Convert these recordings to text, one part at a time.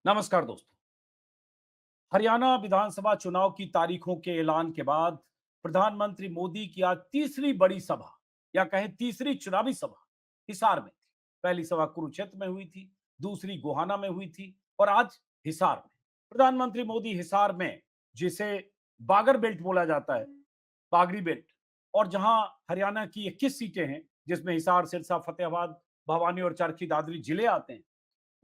नमस्कार दोस्तों। हरियाणा विधानसभा चुनाव की तारीखों के ऐलान के बाद प्रधानमंत्री मोदी की आज तीसरी बड़ी सभा या कहें तीसरी चुनावी सभा हिसार में थी। पहली सभा कुरुक्षेत्र में हुई थी, दूसरी गोहाना में हुई थी और आज हिसार में। प्रधानमंत्री मोदी हिसार में, जिसे बागर बेल्ट बोला जाता है, बागड़ी बेल्ट, और जहां हरियाणा की 21 सीटें हैं, जिसमें हिसार, सिरसा, फतेहाबाद, भवानी और चरखी दादरी जिले आते हैं,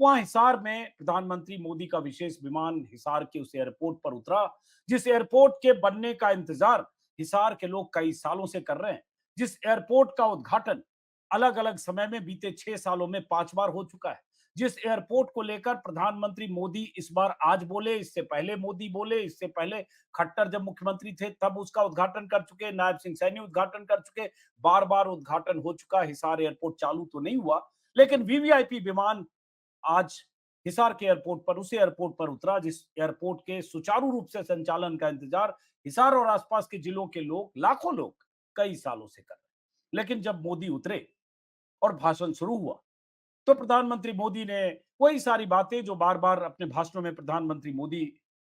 वहां हिसार में प्रधानमंत्री मोदी का विशेष विमान हिसार के उस एयरपोर्ट पर उतरा, जिस एयरपोर्ट के बनने का इंतजार हिसार के लोग कई सालों से कर रहे हैं, जिस एयरपोर्ट का उद्घाटन अलग अलग समय में बीते 6 सालों में 5 बार हो चुका है, जिस एयरपोर्ट को लेकर प्रधानमंत्री मोदी इस बार आज बोले, इससे पहले मोदी बोले, इससे पहले खट्टर जब मुख्यमंत्री थे तब उसका उद्घाटन कर चुके, नायब सिंह सैनी उद्घाटन कर चुके, बार बार उद्घाटन हो चुका। हिसार एयरपोर्ट चालू तो नहीं हुआ, लेकिन वीवीआईपी विमान आज हिसार के एयरपोर्ट पर, उस एयरपोर्ट पर उतरा जिस एयरपोर्ट के सुचारू रूप से संचालन का इंतजार हिसार और आसपास के जिलों के लोग, लाखों लोग, कई सालों से कर रहे हैं। लेकिन जब मोदी उतरे और भाषण शुरू हुआ, तो प्रधानमंत्री मोदी ने वही सारी बातें जो बार बार अपने भाषणों में प्रधानमंत्री मोदी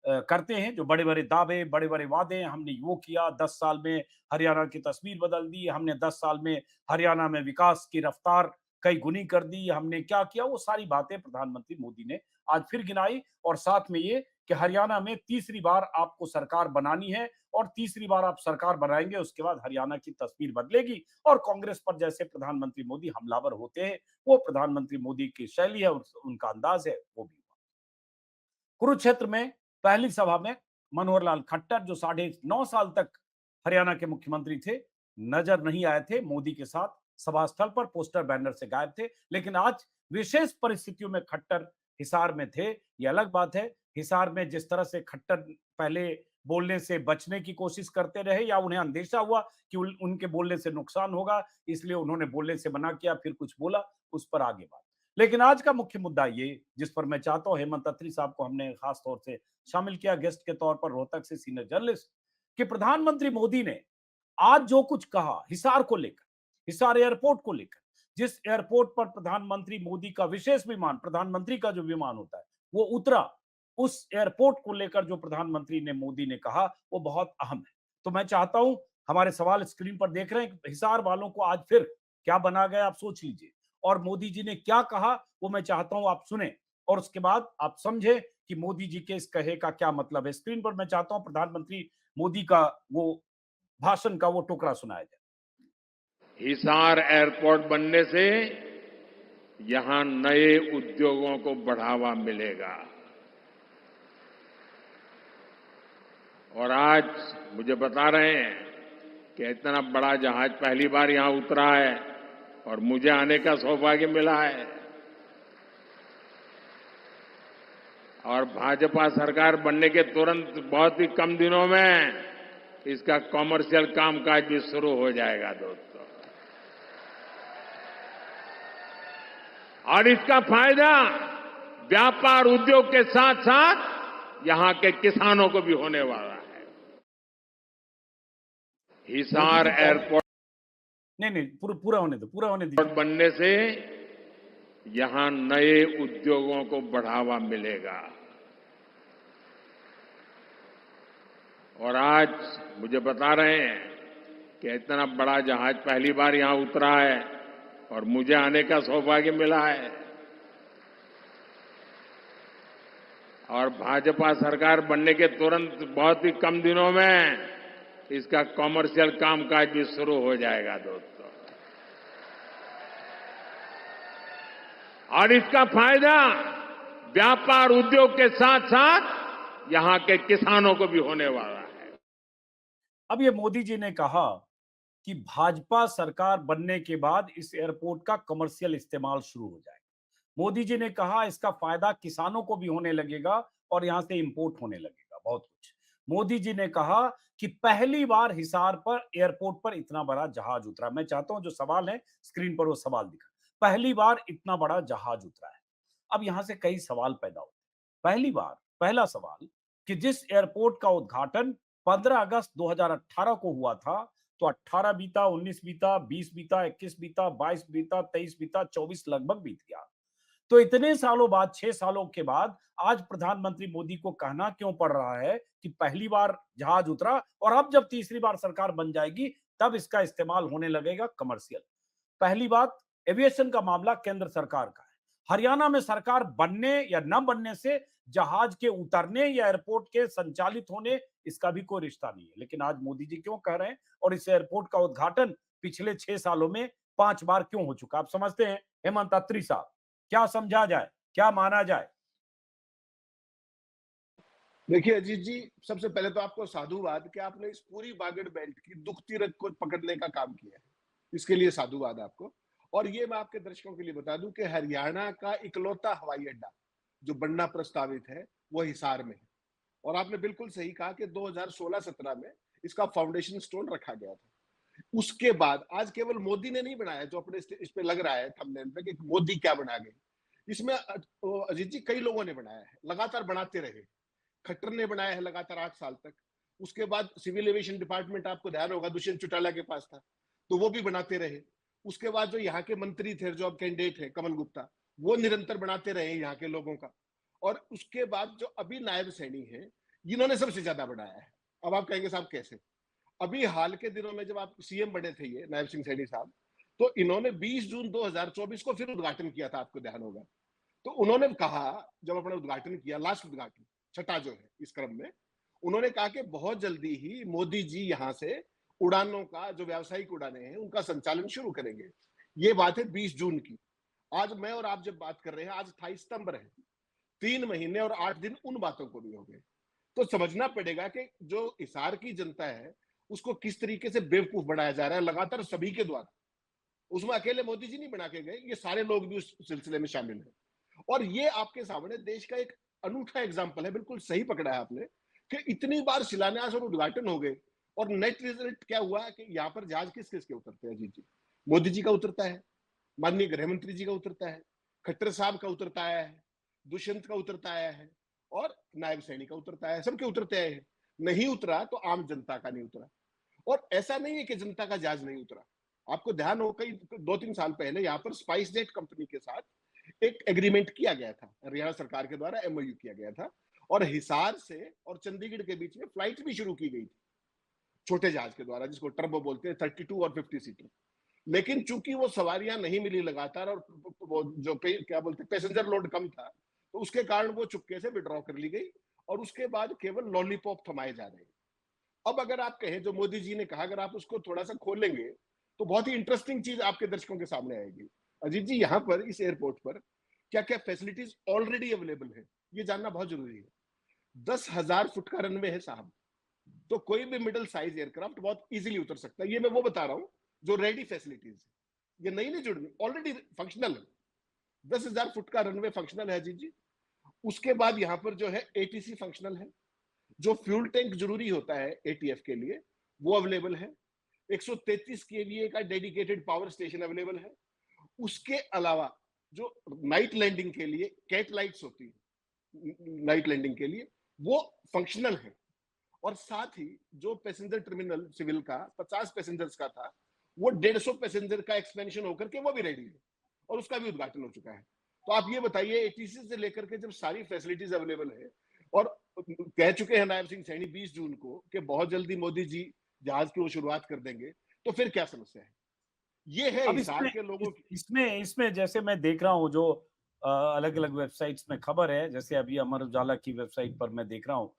करते हैं, जो बड़े बड़े दावे, बड़े बड़े वादे, हमने वो किया, 10 साल में हरियाणा की तस्वीर बदल दी, हमने 10 साल में हरियाणा में विकास की रफ्तार कई गुनी कर दी, हमने क्या किया, वो सारी बातें प्रधानमंत्री मोदी ने आज फिर गिनाई। और साथ में ये कि हरियाणा में तीसरी बार आपको सरकार बनानी है और तीसरी बार आप सरकार बनाएंगे, उसके बाद हरियाणा की तस्वीर बदलेगी और कांग्रेस पर जैसे प्रधानमंत्री मोदी हमलावर होते हैं, वो प्रधानमंत्री मोदी की शैली है, उनका अंदाज है, वो भी हुआ। कुरुक्षेत्र में पहली सभा में मनोहर लाल खट्टर, जो 9.5 साल तक हरियाणा के मुख्यमंत्री थे, नजर नहीं आए थे मोदी के साथ, सभा स्थल पर पोस्टर बैनर से गायब थे। लेकिन आज विशेष परिस्थितियों में खट्टर हिसार में थे। ये अलग बात है, हिसार में जिस तरह से खट्टर पहले बोलने से बचने की कोशिश करते रहे, या उन्हें अंदेशा हुआ कि उनके बोलने से नुकसान होगा, इसलिए उन्होंने बोलने से मना किया, फिर कुछ बोला, उस पर आगे बात। लेकिन आज का मुख्य मुद्दा ये, जिस पर मैं चाहता हूं हेमंत अत्री साहब को हमने खास तौर से शामिल किया गेस्ट के तौर पर, रोहतक से सीनियर जर्नलिस्ट, कि प्रधानमंत्री मोदी ने आज जो कुछ कहा हिसार को लेकर, हिसार एयरपोर्ट को लेकर, जिस एयरपोर्ट पर प्रधानमंत्री मोदी का विशेष विमान, प्रधानमंत्री का जो विमान होता है, वो उतरा, उस एयरपोर्ट को लेकर जो प्रधानमंत्री ने मोदी ने कहा, वो बहुत अहम है। तो मैं चाहता हूं, हमारे सवाल स्क्रीन पर देख रहे हैं, हिसार वालों को आज फिर क्या बना गया, आप सोच लीजिए। और मोदी जी ने क्या कहा, वो मैं चाहता हूं आप सुने, और उसके बाद आप समझे कि मोदी जी के इस कहे का क्या मतलब है। स्क्रीन पर मैं चाहता हूं प्रधानमंत्री मोदी का वो भाषण का वो टुकड़ा सुनाया जाए। हिसार एयरपोर्ट बनने से यहां नए उद्योगों को बढ़ावा मिलेगा। और आज मुझे बता रहे हैं कि इतना बड़ा जहाज पहली बार यहां उतरा है और मुझे आने का सौभाग्य मिला है। और भाजपा सरकार बनने के तुरंत बहुत ही कम दिनों में इसका कॉमर्शियल कामकाज भी शुरू हो जाएगा दोस्तों। और इसका फायदा व्यापार उद्योग के साथ साथ यहां के किसानों को भी होने वाला है। हिसार एयरपोर्ट नहीं नहीं, पूरा होने दो, पूरा होने दीजिए। बनने से यहां नए उद्योगों को बढ़ावा मिलेगा। और आज मुझे बता रहे हैं कि इतना बड़ा जहाज पहली बार यहां उतरा है और मुझे आने का सौभाग्य मिला है। और भाजपा सरकार बनने के तुरंत बहुत ही कम दिनों में इसका कॉमर्शियल कामकाज भी शुरू हो जाएगा दोस्तों। और इसका फायदा व्यापार उद्योग के साथ साथ यहां के किसानों को भी होने वाला है। अब ये मोदी जी ने कहा कि भाजपा सरकार बनने के बाद इस एयरपोर्ट का कमर्शियल इस्तेमाल शुरू हो जाएगा। मोदी जी ने कहा इसका फायदा किसानों को भी होने लगेगा और यहां से इंपोर्ट होने लगेगा बहुत कुछ। मोदी जी ने कहा कि पहली बार हिसार पर एयरपोर्ट पर इतना बड़ा जहाज उतरा। मैं चाहता हूं जो सवाल है स्क्रीन पर वो सवाल दिखा, पहली बार इतना बड़ा जहाज उतरा है। अब यहां से कई सवाल पैदा होते हैं। पहली बार, पहला सवाल, कि जिस एयरपोर्ट का उद्घाटन 15 अगस्त 2018 को हुआ था, तो 18 बीता, 19 बीता, 20 बीता, 21 बीता, 22 बीता, 23 बीता, 24 लगभग बीत गया। तो इतने सालों बाद, 6 सालों के बाद आज प्रधानमंत्री मोदी को कहना क्यों पड़ रहा है कि पहली बार जहाज उतरा और अब जब तीसरी बार सरकार बन जाएगी तब इसका इस्तेमाल होने लगेगा कमर्शियल। पहली बात, एविएशन का मामला केंद्र सरकार का है। हरियाणा में सरकार बनने या न बनने से जहाज के उतरने या एयरपोर्ट के संचालित होने इसका भी कोई रिश्ता नहीं है। लेकिन आज मोदी जी क्यों कह रहे हैं और इस एयरपोर्ट का उद्घाटन पिछले 6 सालों में 5 बार क्यों हो चुका? आप समझते हैं हेमंत अत्री साहब, क्या समझा जाए, क्या माना जाए? देखिए अजीत जी, सबसे पहले तो आपको साधुवाद कि आपने इस पूरी बागड़ बेल्ट की दुखती रग को पकड़ने का काम किया है। इसके लिए साधुवाद आपको। और ये मैं आपके दर्शकों के लिए बता दूं कि हरियाणा का इकलौता हवाई अड्डा जो बनना प्रस्तावित है वो हिसार में है। और आपने बिल्कुल सही कहा कि 2016-17 में इसका फाउंडेशन स्टोन रखा गया था। उसके बाद आज केवल मोदी ने नहीं बनाया, जो अपने इस पे लग रहा है थंबनेल पे कि मोदी क्या बना गए। इसमें अजीत जी कई लोगों ने बनाया है, लगातार बनाते रहे। खट्टर ने बनाया है लगातार 8 साल तक। उसके बाद सिविल एविएशन डिपार्टमेंट आपको ध्यान होगा दुष्यंत चौटाला के पास था, तो वो भी बनाते रहे। उसके बाद जो यहाँ के मंत्री थे, जो अब कैंडिडेट है कमल गुप्ता, वो निरंतर बनाते रहे यहाँ के लोगों का। और उसके बाद जो अभी नायब सैनी है, इन्होंने सबसे ज्यादा बढ़ाया है। अब आप कहेंगे साहब कैसे? अभी हाल के दिनों में जब आप सीएम बने थे ये नायब सिंह सैनी साहब, तो इन्होंने 20 जून 2024 को फिर उद्घाटन किया था, आपको ध्यान होगा। तो उन्होंने कहा, जब अपना उद्घाटन किया, लास्ट उद्घाटन छठा जो है इस क्रम में, उन्होंने कहा कि बहुत जल्दी ही मोदी जी यहां से उड़ानों का, जो व्यावसायिक उड़ानें हैं उनका संचालन शुरू करेंगे। ये बात है 20 जून की। आज मैं और आप जब बात कर रहे हैं, आज 28 सितंबर है। 3 महीने और 8 दिन उन बातों को भी हो गए। तो समझना पड़ेगा कि जो हिसार की जनता है उसको किस तरीके से बेवकूफ बनाया जा रहा है लगातार सभी के द्वारा। उसमें अकेले मोदी जी नहीं बना के गए, ये सारे लोग भी उस सिलसिले में शामिल हैं। और ये आपके सामने देश का एक अनूठा एग्जाम्पल है, बिल्कुल सही पकड़ा है आपने, कि इतनी बार शिलान्यास और उद्घाटन हो गए और नेट रिजल्ट क्या हुआ कि यहाँ पर जहाज किस किस के उतरते हैं अजीत जी? मोदी जी का उतरता है, माननीय गृह मंत्री जी का उतरता है, खट्टर साहब का उतरता आया है, दुष्यंत का उतरता आया है और नायब सैनी का उतरता है। सबके उतरते आए हैं। नहीं उतरा तो आम जनता का नहीं उतरा। और ऐसा नहीं है कि जनता का जहाज नहीं उतरा। आपको ध्यान हो, कई 2-3 साल पहले यहाँ पर स्पाइस जेट कंपनी के साथ एक एग्रीमेंट किया गया था, हरियाणा सरकार के द्वारा एमओयू किया गया था, और हिसार से और चंडीगढ़ के बीच में फ्लाइट भी शुरू की गई थी छोटे जहाज के द्वारा, जिसको टर्बो बोलते हैं, 32 और 50 सीटर। लेकिन चूंकि वो सवारियां नहीं मिली लगातार और वो जो क्या बोलते पैसेंजर लोड कम था, तो उसके कारण वो चुपके से विड्रॉ कर ली गई और उसके बाद केवल लॉलीपॉप थमाए जा रहे हैं। अब अगर आप कहें, जो मोदी जी ने कहा, अगर आप उसको थोड़ा सा खोलेंगे तो बहुत ही इंटरेस्टिंग चीज आपके दर्शकों के सामने आएगी। अजीत जी, यहाँ पर इस एयरपोर्ट पर क्या क्या फैसिलिटीज ऑलरेडी अवेलेबल है, ये जानना बहुत जरूरी है। 10,000 फुट का रनवे है साहब, तो कोई भी मिडिल साइज एयरक्राफ्ट बहुत इजीली उतर सकता है। ये मैं वो बता रहा हूं जो रेडी फैसिलिटीज है, ये नई नहीं जुड़नी, ऑलरेडी फंक्शनल है। 10,000 फुट का रनवे फंक्शनल है अजीत जी। उसके बाद यहाँ पर जो है एटीसी फंक्शनल है, जो फ्यूल टैंक जरूरी होता है एटीएफ के लिए वो अवेलेबल है। 133 केवीए का डेडिकेटेड पावर स्टेशन अवेलेबल है। उसके अलावा जो नाइट लैंडिंग के लिए कैट लाइट्स होती है, नाइट लैंडिंग के लिए वो फंक्शनल है। और साथ ही जो पैसेंजर टर्मिनल सिविल का 50 पैसेंजर्स का था, वो 150 पैसेंजर का एक्सपेंशन होकर के वो भी रेडी है और उसका भी उद्घाटन हो चुका है। तो आप ये बताइए, एटीसी से लेकर के जब सारी फैसिलिटीज अवेलेबल है और कह चुके हैं नायब सिंह सैनी 20 जून को कि बहुत जल्दी मोदी जी जहाज की वो शुरुआत कर देंगे, तो फिर क्या समस्या है? ये है अब हिसार के लोगों की। इसमें जैसे मैं देख रहा हूँ, जो अलग अलग वेबसाइट्स में खबर है, जैसे अभी अमर उजाला की वेबसाइट पर मैं देख रहा हूँ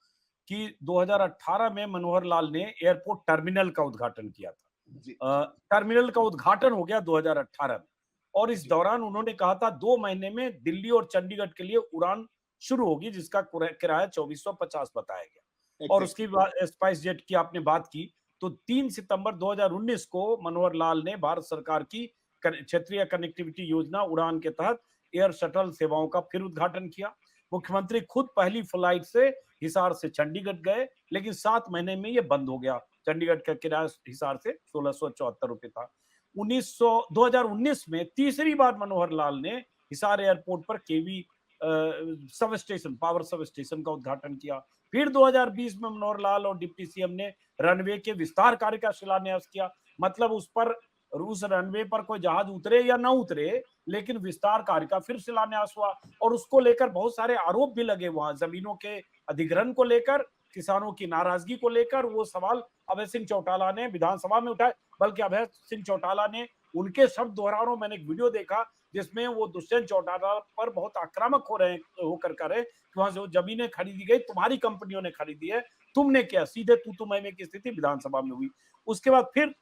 कि 2018 में मनोहर लाल ने एयरपोर्ट टर्मिनल का उद्घाटन किया था। टर्मिनल का उद्घाटन हो गया 2018 में और इस दौरान उन्होंने कहा था 2 महीने में दिल्ली और चंडीगढ़ के लिए उड़ान शुरू होगी, जिसका किराया 2450 बताया गया। और उसकी स्पाइस जेट की आपने बात की, तो 3 सितंबर 2019 को मनोहर लाल ने भारत सरकार की क्षेत्रीय कनेक्टिविटी योजना उड़ान के तहत एयर शटल सेवाओं का फिर उद्घाटन किया। मुख्यमंत्री खुद पहली फ्लाइट से हिसार से चंडीगढ़ गए, लेकिन 7 महीने में ये बंद हो गया। चंडीगढ़ का किराया हिसार से 1674 रुपए था। 2019 में तीसरी बार मनोहर लाल ने हिसार एयरपोर्ट पर केवी sub station, power sub station का उद्घाटन किया। फिर 2020 में मनोहर लाल और डिप्टी सीएम ने रनवे के विस्तार कार्य का शिलान्यास किया। मतलब उस रनवे पर कोई जहाज उतरे या ना उतरे, लेकिन विस्तार कार्य का फिर शिलान्यास हुआ और उसको लेकर बहुत सारे आरोप भी लगे वहां, जमीनों के अधिग्रहण को लेकर, किसानों की नाराजगी को लेकर। वो सवाल अभय सिंह चौटाला ने विधानसभा में उठाए, बल्कि अभय सिंह चौटाला ने उनके शब्द दोहरा रहा हूं, मैंने एक वीडियो देखा जिसमें वो दुष्यंत चौटाला पर बहुत आक्रामक होकर करे कि वहां से वो जमीनें खरीदी गई, तुम्हारी कंपनियों ने खरीदी है, तुमने क्या, सीधे तू मैं की स्थिति विधानसभा में हुई। उसके बाद फिर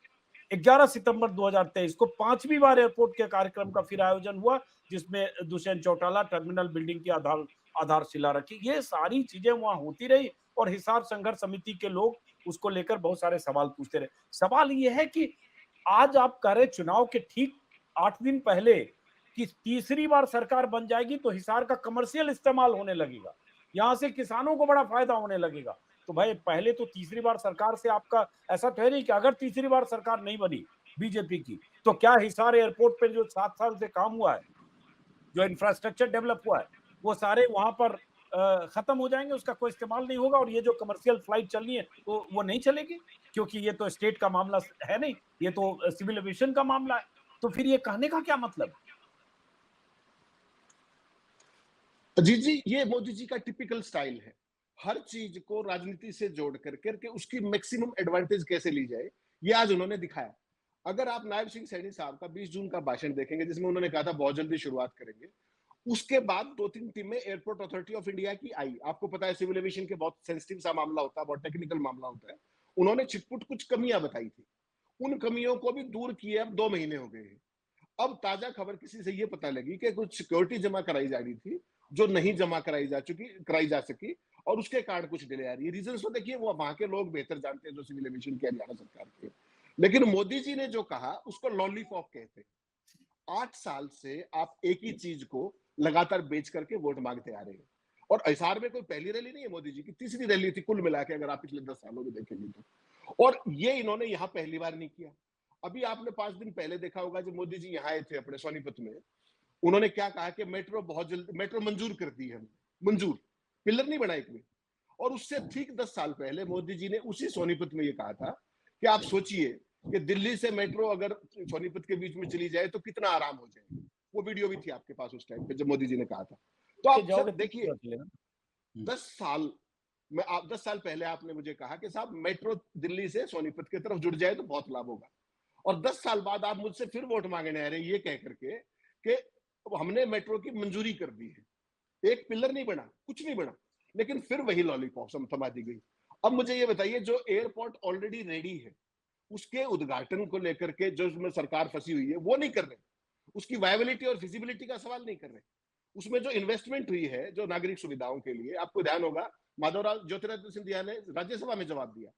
11 सितंबर 2023 को 5वीं बार एयरपोर्ट के कार्यक्रम का फिर आयोजन हुआ, जिसमें दुष्यंत चौटाला टर्मिनल बिल्डिंग की आधारशिला रखी। ये सारी चीजें वहां होती रही और हिसार संघर्ष समिति के लोग उसको लेकर बहुत सारे सवाल पूछते रहे। सवाल ये है कि आज आप कह रहे चुनाव के ठीक 8 दिन पहले कि तीसरी बार सरकार बन जाएगी तो हिसार का कमर्शियल इस्तेमाल होने लगेगा, यहां से किसानों को बड़ा फायदा होने लगेगा। तो भाई पहले तो तीसरी बार सरकार से आपका ऐसा तो है नहीं कि अगर तीसरी बार सरकार नहीं बनी बीजेपी की तो क्या हिसार एयरपोर्ट पे जो 7 साल से काम हुआ है, जो इंफ्रास्ट्रक्चर डेवलप हुआ है, वो सारे वहां पर खत्म हो जाएंगे, उसका कोई इस्तेमाल नहीं होगा और ये जो कमर्शियल फ्लाइट चलनी है तो वो नहीं चलेगी, क्योंकि ये तो स्टेट का मामला है नहीं, ये तो सिविल एविएशन का मामला है। तो फिर ये कहने का क्या मतलब? अजीत जी, ये मोदी जी का टिपिकल स्टाइल है, हर चीज को राजनीति से जोड़ करके उसकी मैक्सिमम एडवांटेज कैसे ली जाए, ये आज उन्होंने दिखाया। अगर आप नायब सिंह सैनी साहब का 20 जून का भाषण देखेंगे, जिसमें उन्होंने कहा था बहुत जल्दी शुरुआत करेंगे, उसके बाद 2-3 टीमें एयरपोर्ट अथॉरिटी ऑफ इंडिया की आई। आपको पता है सिविल एविएशन के बहुत सेंसिटिव सा मामला होता है, बहुत टेक्निकल मामला होता है। उन्होंने छिटपुट कुछ कमियां बताई थी, उन कमियों को भी दूर किए। अब 2 महीने हो गए हैं। अब ताजा खबर किसी से ये पता लगी कि कुछ सिक्योरिटी जमा कराई जा रही थी जो नहीं जमा कराई जा सकी और उसके कारण कुछ डिले आ रही है। रीजन तो देखिए वो वहां के लोग बेहतर जानते हैं जो सिविल एविएशन के हरियाणा सरकार के। लेकिन मोदी जी ने जो कहा उसको लॉलीपॉप कहते हैं। 8 साल से आप एक ही चीज को लगातार बेच करके वोट मांगते आ रहे हैं। और हिसार में कोई पहली रैली नहीं है मोदी जी की, तीसरी रैली थी कुल मिला के, अगर आप पिछले 10 सालों में देखेंगे तो। और ये इन्होंने यहाँ पहली बार नहीं किया। अभी आपने 5 दिन पहले देखा होगा जब मोदी जी यहाँ आए थे अपने सोनीपत में, उन्होंने क्या कहा कि मेट्रो बहुत जल्द मेट्रो मंजूर कर दी है, मंजूर, पिलर नहीं बना एक भी। और उससे ठीक 10 साल पहले मोदी जी ने उसी सोनीपत में ये कहा था कि आप सोचिए कि दिल्ली से मेट्रो अगर सोनीपत के बीच में चली जाए तो कितना आराम हो जाए। वो वीडियो भी थी आपके पास उस टाइम पे जब मोदी जी ने कहा था। तो आप सर देखिए 10 साल में, आप 10 साल पहले आपने मुझे कहा कि साहब मेट्रो दिल्ली से सोनीपत की तरफ जुड़ जाए तो बहुत लाभ होगा, और 10 साल बाद आप मुझसे फिर वोट मांगने आ रहे हैं ये कह करके कि हमने मेट्रो की मंजूरी कर दी है, एक पिलर नहीं बना, कुछ नहीं बना, लेकिन फिर वही लॉलीपॉप थमा दी गई। अब मुझे ये बताइए, जो एयरपोर्ट ऑलरेडी रेडी है उसके उद्घाटन को लेकर के जो उसमें सरकार फंसी हुई है वो नहीं कर रहे, उसकी वायबिलिटी और फिजिबिलिटी का सवाल नहीं कर रहे। उसमें जो इन्वेस्टमेंट हुई है जो नागरिक सुविधाओं के लिए, आपको ध्यान होगा माधवराव ज्योतिरादित्य सिंधिया ने राज्यसभा में जवाब दिया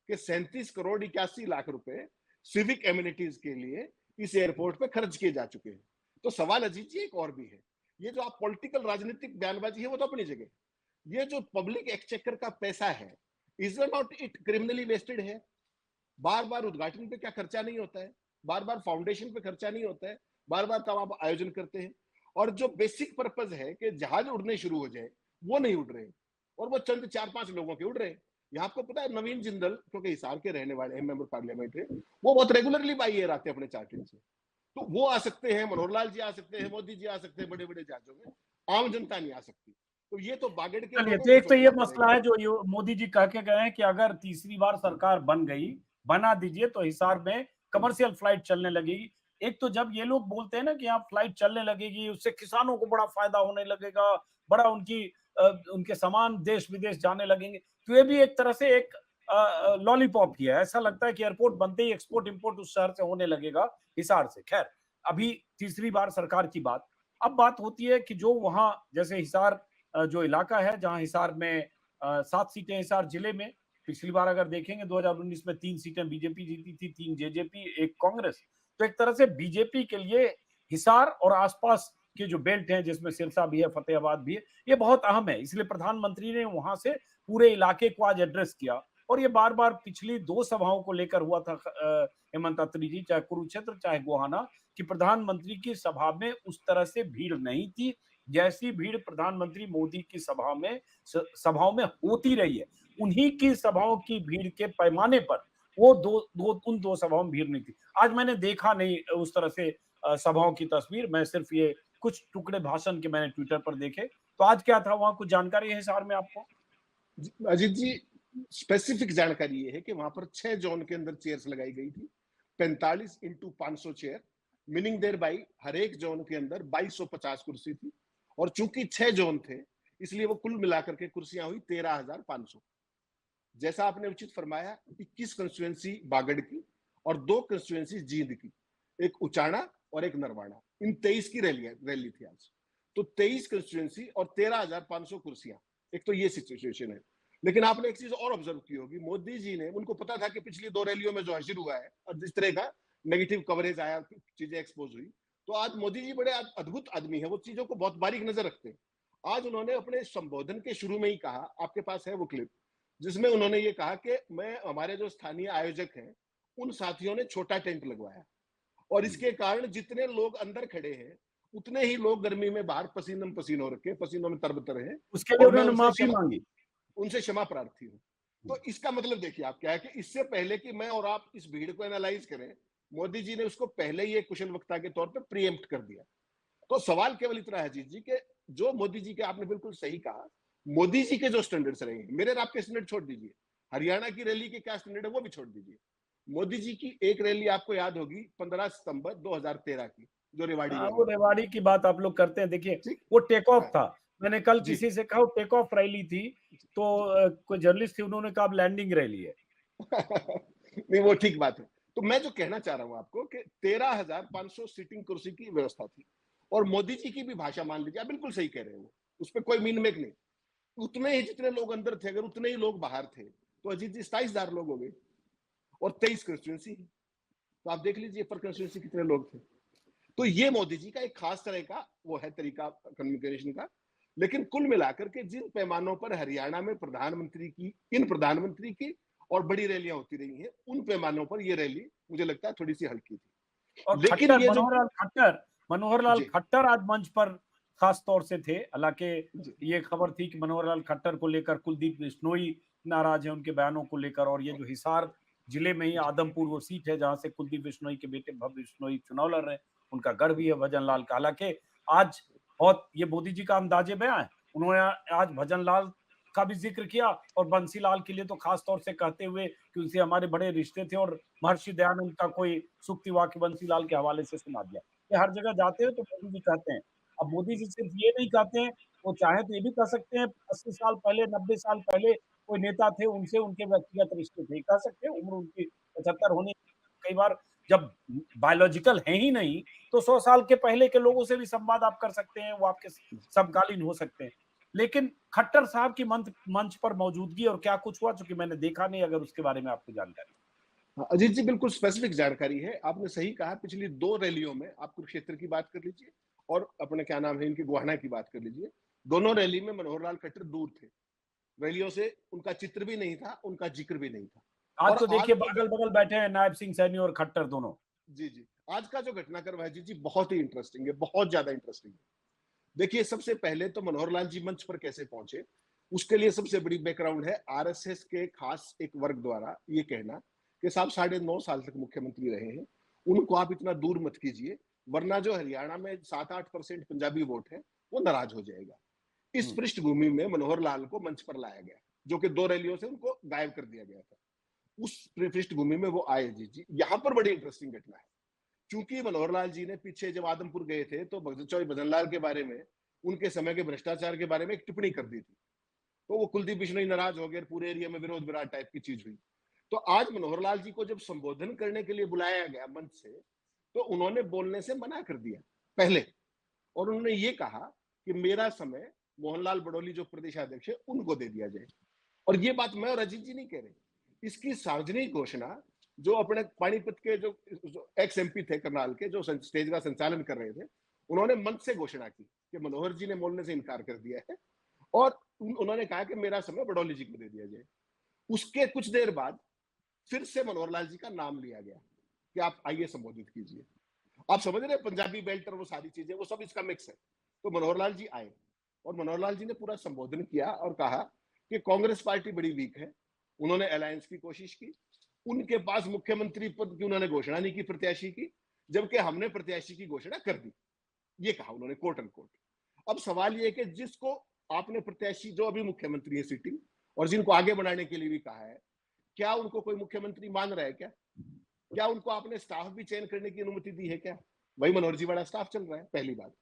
कि 37 करोड़ 81 लाख रुपए सिविक एम्यूनिटीज के लिए इस एयरपोर्ट पे खर्च किए जा चुके हैं। तो सवाल अजीत जी एक और भी है, ये जो आप पॉलिटिकल राजनीतिक बयानबाजी है वो तो अपनी जगह, ये जो पब्लिक एक्सचेकर का पैसा है, is not it criminally wasted है? बार बार उद्घाटन पे क्या खर्चा नहीं होता है, बार बार फाउंडेशन पे खर्चा नहीं होता है, बार बार तब आप आयोजन करते हैं, और जो बेसिक पर्पज है कि जहाज उड़ने शुरू हो जाए वो नहीं उड़ रहे, और वो चंद 4-5 लोगों के उड़ रहे हैं। यहाँ आपको पता है नवीन जिंदल क्योंकि हिसार के रहने वाले हैं, मेंबर पार्लियामेंट है, वो बहुत रेगुलरली बाई एयर आते हैं अपने चार्टिंग से, तो वो आ सकते हैं, मनोहर लाल जी आ सकते हैं, मोदी जी आ सकते हैं बड़े बड़े जहाजों में, आम जनता नहीं आ सकती। तो ये तो बागड़ के चलिए, तो एक तो ये मसला है जो मोदी जी कह के गए हैं कि अगर तीसरी बार सरकार बन गई, बना दीजिए तो हिसार में कमर्शियल फ्लाइट चलने लगेगी। एक तो जब ये लोग बोलते हैं ना कि यहाँ फ्लाइट चलने लगेगी, उससे किसानों को बड़ा फायदा होने लगेगा, बड़ा उनके सामान देश विदेश जाने लगेंगे, तो ये भी एक तरह से एक लॉलीपॉप ही है। ऐसा लगता है कि एयरपोर्ट बनते ही एक्सपोर्ट इंपोर्ट उस शहर से होने लगेगा, हिसार से। खैर, अभी तीसरी बार सरकार की बात, अब बात होती है कि जो वहां जैसे हिसार जो इलाका है, जहां हिसार में 7 सीटें हिसार जिले में, पिछली बार अगर देखेंगे 2019 में 3 सीटें बीजेपी जीती थी, 3 जेजेपी, 1 कांग्रेस। तो एक तरह से बीजेपी के लिए हिसार और आसपास के जो बेल्ट हैं, जिसमें सिरसा भी है, फतेहाबाद भी है, ये बहुत अहम है। इसलिए प्रधानमंत्री ने वहां से पूरे इलाके को आज एड्रेस किया, और ये बार बार पिछली 2 सभाओं को लेकर हुआ था हेमंत अत्री जी, चाहे कुरुक्षेत्र चाहे गोहाना, कि प्रधानमंत्री की सभा में उस तरह से भीड़ नहीं थी जैसी भीड़ प्रधानमंत्री मोदी की सभाओं में होती रही है। उन्हीं की सभाओं की भीड़ के पैमाने पर वो उन दो सभाओं में भीड़ नहीं थी। आज मैंने देखा नहीं उस तरह से सभाओं की तस्वीर। मैं सिर्फ ये कुछ टुकड़े भाषण के मैंने ट्विटर पर देखे। तो आज क्या था वहाँ, कुछ जानकारी है हिसार में आपको? अजीत जी, स्पेसिफिक जानकारी ये है कि वहां पर 6 जोन के अंदर चेयर्स लगाई गई थी, 45 into 500 chair, meaning thereby हर एक जोन के अंदर 2250 कुर्सी थी। और चूंकि 6 जोन थे, इसलिए वो कुल मिलाकर के कुर्सियां हुई 13,500। जैसा आपने उचित फरमाया, 21 कंस्टिट्यूएंसी बागड़ की और 2 कंस्टिट्यूएंसी जींद की, एक उचाना और एक नरवाना, इन 23 की रैली थी आज। तो 23 कंस्टिट्यूएंसी और 13,500 कुर्सियां, एक तो ये सिचुएशन है। लेकिन आपने एक चीज और ऑब्जर्व की होगी, मोदी जी ने, उनको पता था कि पिछली 2 रैलियों में जो हासिल हुआ है और जिस तरह का नेगेटिव कवरेज आया, चीजें एक्सपोज हुई, तो आज मोदी जी बड़े अद्भुत आदमी है, वो चीजों को बहुत बारीक नजर रखते हैं। आज उन्होंने अपने संबोधन के शुरू में ही कहा, आपके पास है वो क्लिप, जिसमें उन्होंने ये कहा कि मैं, हमारे जो स्थानीय आयोजक हैं, उन साथियों ने छोटा टेंट लगवाया और इसके कारण जितने लोग अंदर खड़े हैं, उतने ही लोग गर्मी में बाहर पसीनम पसीन हो रखे, पसीनों में तरबतर हैं। उसके लिए और मैं उन्होंने माफी मांगी। उनसे क्षमा प्रार्थी हूं। तो इसका मतलब देखिए आप क्या है कि इससे पहले कि मैं और आप इस भीड़ को एनालाइज करें, मोदी जी ने उसको पहले ही एक कुशल वक्ता के तौर पे प्रीएम्प्ट कर दिया। तो सवाल केवल इतना है अजीत जी कि जो मोदी जी के, आपने बिल्कुल सही कहा, मोदी जी के जो स्टैंडर्ड्स रहे, मेरे और आपके स्टैंडर्ड छोड़ दीजिए, हरियाणा की रैली के क्या स्टैंडर्ड है वो भी छोड़ दीजिए। मोदी जी की एक रैली आपको याद होगी 15 सितंबर 2013 की, जो रेवाड़ी हाँ, रैली वो थी। रेवाड़ी की बात आप लोग करते हैं। देखिए, ठीक। वो टेक ऑफ हाँ। था। मैंने कल जी। किसी से कहा वो टेक ऑफ रैली थी, तो कोई जर्नलिस्ट थी, उन्होंने कहा अब लैंडिंग रैली है। नहीं, वो ठीक बात है। तो मैं जो कहना चाह रहा हूं आपको कि 13,500 सीटिंग कुर्सी की व्यवस्था थी, और मोदी जी की भी भाषा मान लीजिए, आप बिल्कुल सही कह रहे हो, उस पर कोई मीन मेक नहीं। उतने ही जितने लोग अंदर थे, अगर उतने ही लोग बाहर थे, तो अजीत जी 27,000 लोग हो गए, और 23 कंस्टिट्यूंसी। तो आप देख लीजिए पर कंस्टिट्यूंसी कितने लोग थे। तो ये मोदी जी का एक खास तरह का वो है तरीका कम्युनिकेशन का। लेकिन कुल मिलाकर के जिन पैमानों पर हरियाणा में प्रधानमंत्री की और बड़ी रैलियां होती रही हैं, उन पैमानों पर ये रैली मुझे लगता है थोड़ी सी हल्की और थी। लेकिन खट्टर, ये जो, मनोहर लाल जी खट्टर आज मंच पर खास तौर से थे। हालांकि जी ये खबर थी कि मनोहर लाल खट्टर को लेकर कुलदीप बिश्नोई नाराज है उनके बयानों को लेकर, और ये जो हिसार जिले में ही जी आदमपुर वो सीट है जहां से कुलदीप बिश्नोई के बेटे भव्य बिश्नोई चुनाव लड़ रहे हैं, उनका गढ़ भी है भजन लाल का। हालांकि आज बहुत ये मोदी जी का अंदाजे बयां है। उन्होंने आज भजन लाल का भी जिक्र किया, और बंसी लाल के लिए तो खास तौर से कहते हुए कि उनसे हमारे बड़े रिश्ते थे, और महर्षि दयानंद का कोई सूक्ति वाक्य बंसी लाल के हवाले से सुना दिया। ये हर जगह जाते हैं तो मोदी जी कहते हैं। अब मोदी जी सिर्फ ये नहीं कहते हैं, वो चाहे तो ये भी कह सकते हैं 80 साल पहले, 90 साल पहले कोई नेता थे, उनसे उनके व्यक्तिगत रिश्ते थे, कह सकते हैं। उम्र उनकी 75 होने, कई बार जब बायोलॉजिकल है ही नहीं, तो 100 साल के पहले के लोगों से भी संवाद आप कर सकते हैं, वो आपके समकालीन हो सकते हैं। लेकिन खट्टर साहब की मंच पर मौजूदगी और क्या कुछ हुआ, चूंकि मैंने देखा नहीं, अगर उसके बारे में आपको जानकारी। हाँ, अजीत जी बिल्कुल स्पेसिफिक जानकारी है, आपने सही कहा। पिछली 2 रैलियों में आप कुरुक्षेत्र की बात कर लीजिए और अपने क्या नाम है इनकी गोहाना की बात कर लीजिए, दोनों रैली में मनोहर लाल खट्टर दूर थे। रैलियों से उनका चित्र भी नहीं था, उनका जिक्र भी नहीं था। आज और तो आज देखिए जो, बगल बगल बैठे हैं नायब सिंह सैनी और खट्टर दोनों। जी जी, आज का जो घटनाक्रम है अजीत जी बहुत ही इंटरेस्टिंग है, बहुत ज्यादा इंटरेस्टिंग है। देखिए, सबसे पहले तो मनोहर लाल जी मंच पर कैसे पहुंचे, उसके लिए सबसे बड़ी बैकग्राउंड है आरएसएस के खास एक वर्ग द्वारा ये कहना कि साहब 9.5 साल तक मुख्यमंत्री रहे हैं, उनको आप इतना दूर मत कीजिए, वरना जो हरियाणा में 7-8% पंजाबी वोट है वो नाराज हो जाएगा। इस हम्म। पृष्ठभूमि में मनोहर लाल को मंच पर लाया गया, जो कि 2 रैलियों से उनको गायब कर दिया गया था। उस पृष्ठभूमि में वो आए जी। यहाँ पर बड़ी इंटरेस्टिंग घटना है। चूंकि मनोहर लाल जी ने पीछे जब आदमपुर गए थे तो भजन लाल के बारे में, उनके समय के भ्रष्टाचार के बारे में एक टिप्पणी कर दी थी, तो वो कुलदीप बिश्नोई नाराज हो गए, पूरे एरिया में विरोध विराट टाइप की चीज हुई। तो आज मनोहर लाल जी को जब संबोधन करने के लिए बुलाया गया मंच से, तो उन्होंने बोलने से मना कर दिया पहले, और उन्होंने ये कहा कि मेरा समय मोहनलाल बडोली जो प्रदेशाध्यक्ष है उनको दे दिया जाए। और ये बात मैं और अजीत जी नहीं कह रहे, इसकी सार्वजनिक घोषणा जो अपने पानीपत के जो एक्स एमपी थे करनाल के, जो स्टेज का संचालन कर रहे थे, उन्होंने मंच से घोषणा की कि मनोहर जी ने बोलने से इनकार कर दिया है, और उन्होंने कहा कि मेरा समय बडौली जी को दे दिया जाए। उसके कुछ देर बाद फिर से मनोहर लाल जी का नाम लिया गया कि आप आइए संबोधित कीजिए। आप समझ रहे हैं, पंजाबी बेल्ट और वो सारी चीजें, वो सब इसका मिक्स है। तो मनोहर लाल जी आए, और मनोहर लाल जी ने पूरा संबोधन किया और कहा कि कांग्रेस पार्टी बड़ी वीक है, उन्होंने अलायंस की कोशिश की, उनके पास मुख्यमंत्री पद की उन्होंने घोषणा नहीं की प्रत्याशी की, जबकि हमने प्रत्याशी की घोषणा कर दी, ये कहा उन्होंने कोट एंड कोट। अब सवाल ये है कि जिसको आपने प्रत्याशी जो अभी मुख्यमंत्री है सिटिंग और जिनको आगे बढ़ाने के लिए भी कहा है, क्या उनको कोई मुख्यमंत्री मान रहा है क्या? क्या उनको आपने स्टाफ भी चयन करने की अनुमति दी है क्या? वही मनोहर जी वाला स्टाफ चल रहा है, पहली बात।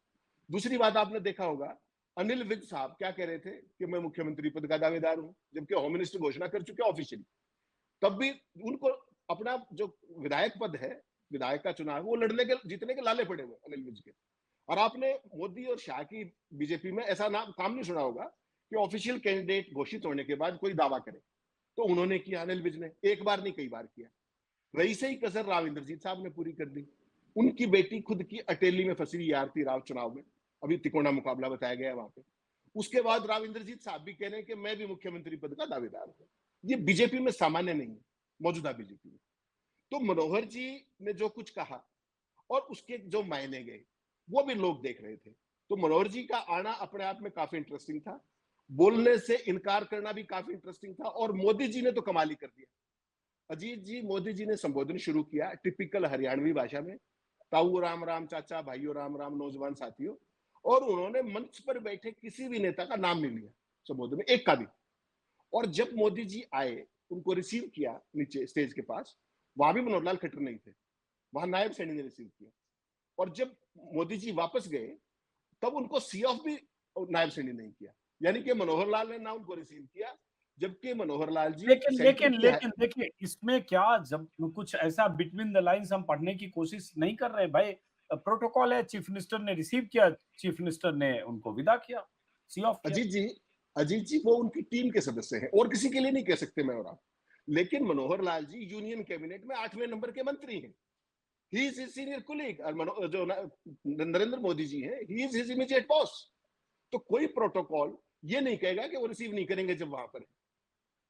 दूसरी बात आपने देखा होगा, अनिल विज साहब क्या कह रहे थे कि मैं मुख्यमंत्री पद का दावेदार हूं, जबकि होम मिनिस्टर घोषणा कर चुके ऑफिशियली। तब भी उनको अपना जो विधायक पद है, विधायक का चुनाव, वो लड़ने के जीतने के लाले पड़े हुए अनिल विज के। और आपने मोदी और शाह की बीजेपी में ऐसा नाम काम नहीं सुना होगा कि ऑफिशियल कैंडिडेट घोषित होने के बाद कोई दावा करे। तो उन्होंने किया, अनिल विज ने, एक बार नहीं कई बार किया। वही से ही कसर राव इंद्रजीत साहब ने पूरी कर दी। उनकी बेटी खुद की अटेली में फंसी हुई आरती राव चुनाव में, अभी तिकोना मुकाबला बताया गया है वहां पे। उसके बाद राव इंद्रजीत साहब भी कह रहे हैं कि मैं भी मुख्यमंत्री पद का दावेदार हूं। ये बीजेपी में सामान्य नहीं है, मौजूदा बीजेपी में। तो मनोहर जी ने जो कुछ कहा और उसके जो मायने गए, वो भी लोग देख रहे थे। तो मनोहर जी का आना अपने आप में काफी इंटरेस्टिंग था, बोलने से इनकार करना भी काफी इंटरेस्टिंग था। और मोदी जी ने तो कमाल ही कर दिया। अजीत जी, मोदी जी ने संबोधन शुरू किया टिपिकल हरियाणवी भाषा में, ताऊ राम राम चाचा, भाइयों राम राम, नौजवान साथियों। और उन्होंने मंच पर बैठे किसी भी नेता का नाम नहीं लिया संबोधन में, एक का भी। और जब मोदी जी आए, उनको रिसीव किया नीचे स्टेज के पास, वहां भी मनोहर लाल खट्टर नहीं थे, वहां नायब सैनी ने रिसीव किया। और जब मोदी जी वापस गए, तब उनको सी ऑफ भी नायब सैनी नहीं किया। यानी कि मनोहर लाल ने ना उनको रिसीव किया, जबकि मनोहर लाल जी लेकिन सेंटर लेकिन की लेकिन देखिए, इसमें क्या, जब कुछ ऐसा बिटवीन द लाइन्स हम पढ़ने की कोशिश नहीं कर रहे भाई। प्रोटोकॉल है, चीफ मिनिस्टर ने रिसीव किया, चीफ मिनिस्टर ने उनको विदा किया, सी ऑफ किया। अजीत जी, अजीत जी वो उनकी टीम के सदस्य हैं और किसी के लिए नहीं कह सकते मैं और आप। लेकिन मनोहर लाल जी यूनियन कैबिनेट में 8वें नंबर के मंत्री हैं। He is his senior colleague. और जो नरेंद्र मोदी जी हैं, he is his immediate boss. तो कोई प्रोटोकॉल ये नहीं कहेगा कि वो रिसीव नहीं करेंगे जब वहां पर है।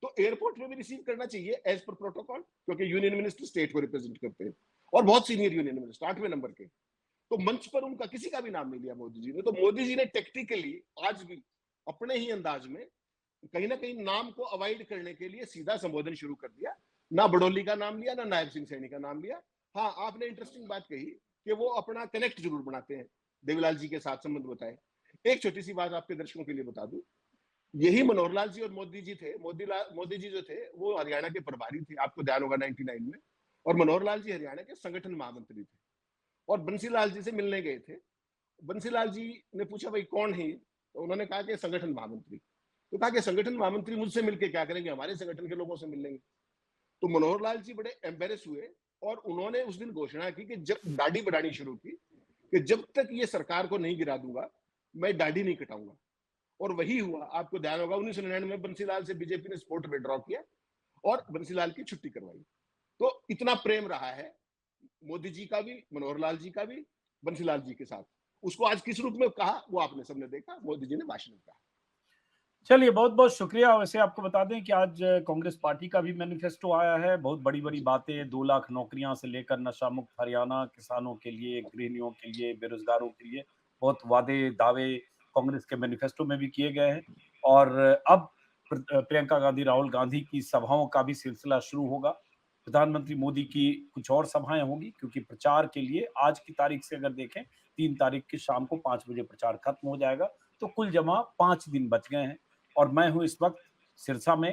तो एयरपोर्ट में भी रिसीव करना चाहिए एज पर प्रोटोकॉल, क्योंकि यूनियन मिनिस्टर स्टेट को रिप्रेजेंट करते हैं और बहुत सीनियर यूनियन मिनिस्टर 8वें नंबर के। तो मंच पर उनका किसी का भी नाम नहीं लिया मोदी जी ने। तो मोदी जी ने टेक्टिकली आज भी अपने ही अंदाज में कहीं ना कहीं नाम को अवॉइड करने के लिए सीधा संबोधन शुरू कर दिया। ना बडोली का नाम लिया, ना नायब सिंह सैनी का नाम लिया। हाँ, आपने इंटरेस्टिंग बात कही कि वो अपना कनेक्ट जरूर बनाते हैं, देवीलाल जी के साथ संबंध बताए। एक छोटी सी बात आपके दर्शकों के लिए बता दूं, यही मनोहर लाल जी और मोदी जी थे। मोदी जी जो थे वो हरियाणा के प्रभारी थे, आपको ध्यान होगा 99 में। और मनोहर लाल जी हरियाणा के संगठन महामंत्री थे और बंसीलाल जी से मिलने गए थे। बंसीलाल जी ने पूछा भाई कौन है, तो उन्होंने कहा कि संगठन महामंत्री। तो कहा कि संगठन महामंत्री मुझसे मिलकर क्या करेंगे, हमारे संगठन के लोगों से मिल लेंगे। तो मनोहर लाल जी बड़े एम्बेरस हुए और उन्होंने उस दिन घोषणा की कि जब दाढ़ी बढ़ानी शुरू की कि जब तक ये सरकार को नहीं गिरा दूंगा मैं दाढ़ी नहीं कटाऊंगा। और वही हुआ। आपको ध्यान होगा 1999 में बंसीलाल से बीजेपी ने सपोर्ट विड्रॉ किया और बंसीलाल की छुट्टी करवाई। तो इतना प्रेम रहा है मोदी जी का भी, मनोहर लाल जी का भी, बंसीलाल जी के साथ। उसको आज किस रूप में कहा वो आपने सबने देखा, मोदी जी ने भाषण में कहा। चलिए, बहुत बहुत शुक्रिया। वैसे आपको बता दें कि आज कांग्रेस पार्टी का भी मैनिफेस्टो आया है। बहुत बड़ी बड़ी बातें, 2 लाख नौकरियां से लेकर नशा मुक्त हरियाणा, किसानों के लिए, गृहिणियों के लिए, बेरोजगारों के लिए बहुत वादे दावे कांग्रेस के मैनिफेस्टो में भी किए गए हैं। और अब प्रियंका गांधी, राहुल गांधी की सभाओं का भी सिलसिला शुरू होगा। प्रधानमंत्री मोदी की कुछ और सभाएं होंगी, क्योंकि प्रचार के लिए आज की तारीख से अगर देखें, 3 तारीख की शाम को 5 बजे प्रचार खत्म हो जाएगा। तो कुल जमा 5 दिन बच गए हैं। और मैं हूं इस वक्त सिरसा में।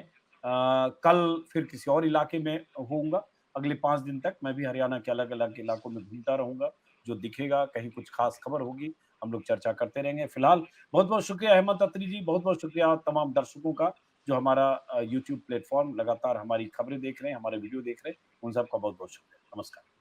कल फिर किसी और इलाके में होऊंगा। अगले 5 दिन तक मैं भी हरियाणा के अलग अलग इलाकों में घूमता रहूंगा। जो दिखेगा, कहीं कुछ खास खबर होगी, हम लोग चर्चा करते रहेंगे। फिलहाल बहुत बहुत शुक्रिया हेमंत अत्री जी, बहुत बहुत शुक्रिया तमाम दर्शकों का जो हमारा यूट्यूब प्लेटफॉर्म लगातार हमारी खबरें देख रहे हैं, हमारे वीडियो देख रहे हैं। उन सबका बहुत बहुत शुक्रिया। नमस्कार।